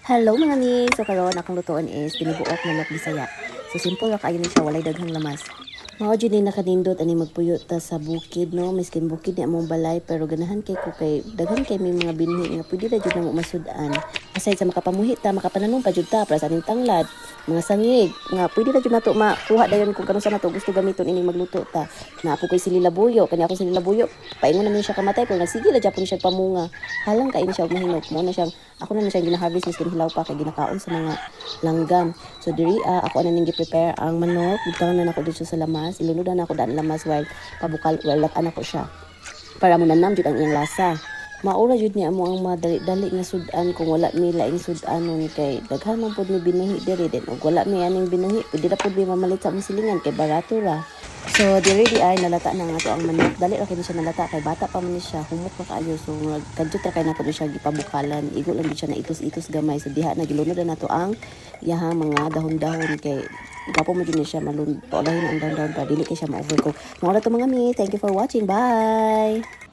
Hello mga ni! So karon akong lutuan is tinubuok manok Bisaya. So simple ra kayo ni siya, walay daghang lamas. Mao jud ni nakanindot ani magpuyo ta sa bukid no, miskin bukid ni among balay pero ganahan kay ko kay daghan kay may mga binhi nga pwede ra jud namo masud-an. Aside sa makapamuhi ta, makapananom pa jud ta para sa aning tanglad, mga sangig nga pwede ra jud nato makuha dayon kung kanus sa nato gusto gamiton ini magluto ta. Na ako koy sili labuyo, kanya ako sili labuyo. Paingon na siya kamatay pero nagsige ra gyapon siya pamunga. Halang kay siya mahinok mo na siyang ako na siya gina-harvest miskin hilaw pa kay ginakaon sa mga langgam. So diri ako ana ning gi-prepare ang manok, butang na nako dito sa lamas, ilunudan ako daan lamas while pabukal latan ako siya. Para mo nanam jud ang iyang lasa. Maura jud ni amo ang madali-dali nga sudan kung wala mi laing sudanon kay daghan man pud mi binuhi diri den ug wala mi aning binuhi pwede ra pud mi mamalit sa among silingan kay barato ra. So diri di ay nalata na nga to ang manok, dali ra kay siya nalata kay bata pa man ni siya, humot pa kaayo so kadto ra kay nako siya gipabukalan, igo lang gid siya na itos-itos gamay so diha na gilunod na nato ang yaha mga dahon-dahon kay gapo mo din siya malun paulahin ang dahon-dahon para dili kay siya ma-overcook. Mao ra to mga mi, thank you for watching, bye.